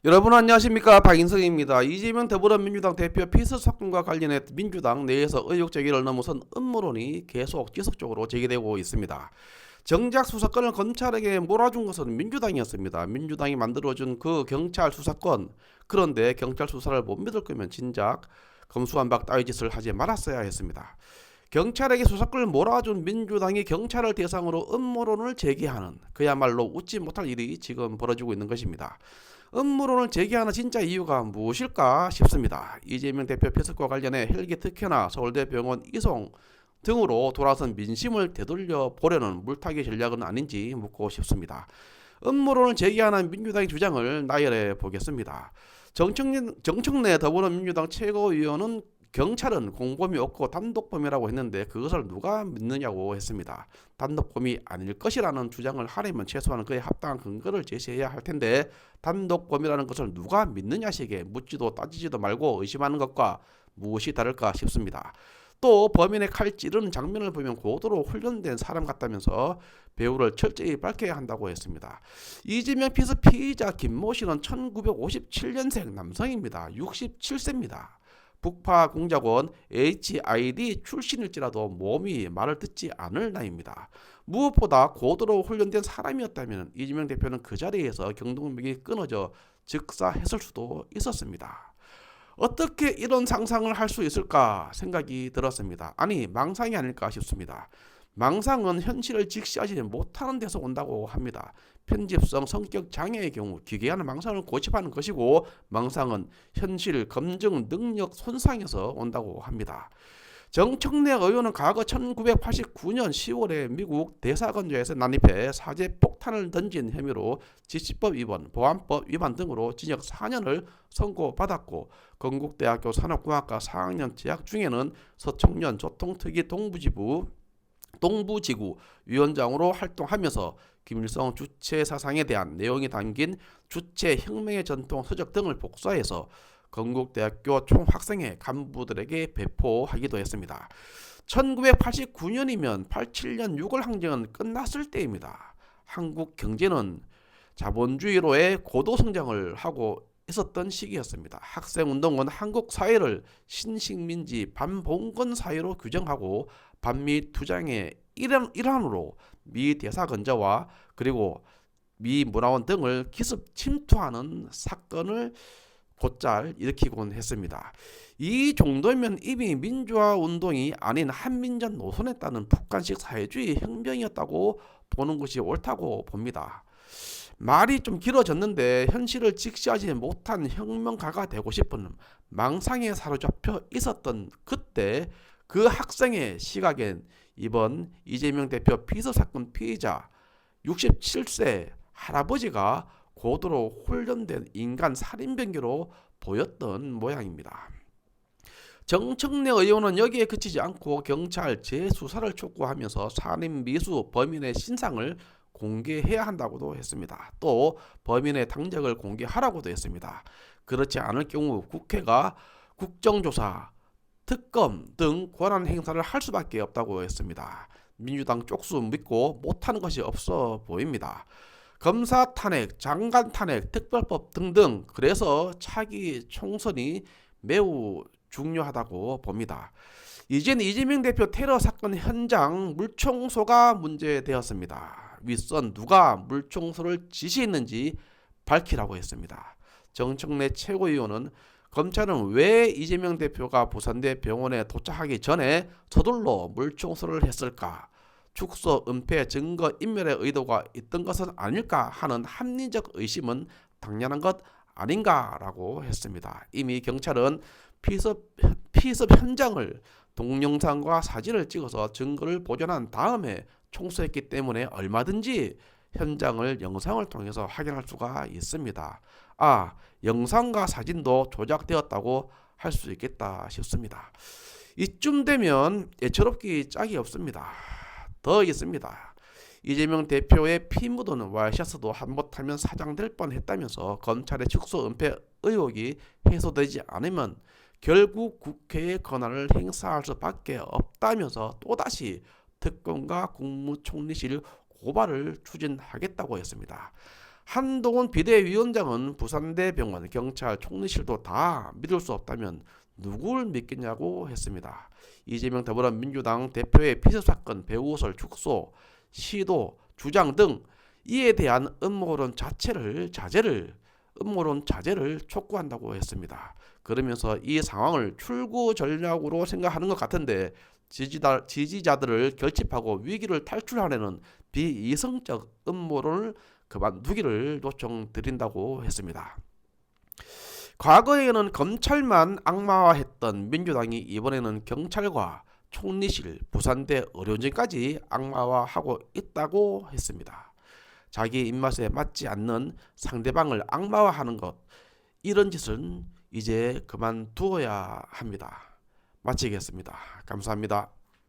여러분 안녕하십니까, 박인성입니다. 이재명 더불어민주당 대표 피스 사건과 관련해 민주당 내에서 의혹 제기를 넘어선 음모론이 계속 지속적으로 제기되고 있습니다. 정작 수사권을 검찰에게 몰아준 것은 민주당이었습니다. 민주당이 만들어준 그 경찰 수사권, 그런데 경찰 수사를 못 믿을 거면 진작 검수완박 따위 짓을 하지 말았어야 했습니다. 경찰에게 수사권을 몰아준 민주당이 경찰을 대상으로 음모론을 제기하는, 그야말로 웃지 못할 일이 지금 벌어지고 있는 것입니다. 음모론을 제기하는 진짜 이유가 무엇일까 싶습니다. 이재명 대표 피습과 관련해 헬기 특혜나 서울대병원 이송 등으로 돌아선 민심을 되돌려 보려는 물타기 전략은 아닌지 묻고 싶습니다. 음모론을 제기하는 민주당의 주장을 나열해 보겠습니다. 정청래 더불어민주당 최고위원은 경찰은 공범이 없고 단독범이라고 했는데 그것을 누가 믿느냐고 했습니다. 단독범이 아닐 것이라는 주장을 하려면 최소한 그에 합당한 근거를 제시해야 할 텐데 단독범이라는 것을 누가 믿느냐식의 묻지도 따지지도 말고 의심하는 것과 무엇이 다를까 싶습니다. 또 범인의 칼 찌르는 장면을 보면 고도로 훈련된 사람 같다면서 배우를 철저히 밝혀야 한다고 했습니다. 이재명 피스 피의자 김모 씨는 1957년생 남성입니다. 67세입니다. 북파 공작원 HID 출신일지라도 몸이 말을 듣지 않을 나이입니다. 무엇보다 고도로 훈련된 사람이었다면 이재명 대표는 그 자리에서 경동맥이 끊어져 즉사했을 수도 있었습니다. 어떻게 이런 상상을 할 수 있을까 생각이 들었습니다. 아니, 망상이 아닐까 싶습니다. 망상은 현실을 직시하지 못하는 데서 온다고 합니다. 편집성 성격 장애의 경우 기괴한 망상을 고집하는 것이고, 망상은 현실 검증 능력 손상에서 온다고 합니다. 정청래 의원은 과거 1989년 10월에 미국 대사관저에서 난입해 사제 폭탄을 던진 혐의로 지시법 위반, 보안법 위반 등으로 징역 4년을 선고받았고, 건국대학교 산업공학과 4학년 재학 중에는 서청년 조통특위 동부지구 위원장으로 활동하면서 김일성 주체 사상에 대한 내용이 담긴 주체 혁명의 전통 서적 등을 복사해서 건국대학교 총학생회 간부들에게 배포하기도 했습니다. 1989년이면 87년 6월 항쟁은 끝났을 때입니다. 한국 경제는 자본주의로의 고도 성장을 하고 있었던 시기였습니다. 학생운동은 한국 사회를 신식민지 반봉건 사회로 규정하고 반미 투쟁의 일환으로 미 대사건자와 그리고 미 문화원 등을 기습 침투하는 사건을 곧잘 일으키곤 했습니다. 이 정도면 이미 민주화 운동이 아닌 한민족 노선에 따른 북한식 사회주의 혁명이었다고 보는 것이 옳다고 봅니다. 말이 좀 길어졌는데 현실을 직시하지 못한 혁명가가 되고 싶은 망상에 사로잡혀 있었던 그때 그 학생의 시각엔 이번 이재명 대표 피서 사건 피의자 67세 할아버지가 고도로 훈련된 인간 살인병기로 보였던 모양입니다. 정청래 의원은 여기에 그치지 않고 경찰 재수사를 촉구하면서 살인 미수 범인의 신상을 공개해야 한다고도 했습니다. 또 범인의 당적을 공개하라고도 했습니다. 그렇지 않을 경우 국회가 국정조사, 특검 등 권한 행사를 할 수밖에 없다고 했습니다. 민주당 쪽수 믿고 못하는 것이 없어 보입니다. 검사 탄핵, 장관 탄핵, 특별법 등등, 그래서 차기 총선이 매우 중요하다고 봅니다. 이제는 이재명 대표 테러 사건 현장 물청소가 문제되었습니다. 윗선 누가 물청소를 지시했는지 밝히라고 했습니다. 정청래 최고위원은 검찰은 왜 이재명 대표가 부산대 병원에 도착하기 전에 서둘러 물청소를 했을까? 축소 은폐 증거 인멸의 의도가 있던 것은 아닐까 하는 합리적 의심은 당연한 것 아닌가라고 했습니다. 이미 경찰은 피습 현장을 동영상과 사진을 찍어서 증거를 보존한 다음에 총수했기 때문에 얼마든지 현장을 영상을 통해서 확인할 수가 있습니다. 영상과 사진도 조작되었다고 할 수 있겠다 싶습니다. 이쯤 되면 예처롭기 짝이 없습니다. 더 있습니다. 이재명 대표의 피 묻은 와이셔츠도 한못하면 사장될 뻔했다면서 검찰의 축소 은폐 의혹이 해소되지 않으면 결국 국회의 권한을 행사할 수밖에 없다면서 또다시 특검과 국무총리실 고발을 추진하겠다고 했습니다. 한동훈 비대위원장은 부산대병원, 경찰, 총리실도 다 믿을 수 없다면 누굴 믿겠냐고 했습니다. 이재명 더불어민주당 대표의 피습사건, 배우설, 축소, 시도, 주장 등 이에 대한 음모론 자체를 촉구한다고 했습니다. 그러면서 이 상황을 출구 전략으로 생각하는 것 같은데 지지자들을 결집하고 위기를 탈출하려는 비이성적 음모론을 그만두기를 요청드린다고 했습니다. 과거에는 검찰만 악마화했던 민주당이 이번에는 경찰과 총리실, 부산대 의료진까지 악마화하고 있다고 했습니다. 자기 입맛에 맞지 않는 상대방을 악마화하는 것, 이런 짓은 이제 그만두어야 합니다. 마치겠습니다. 감사합니다.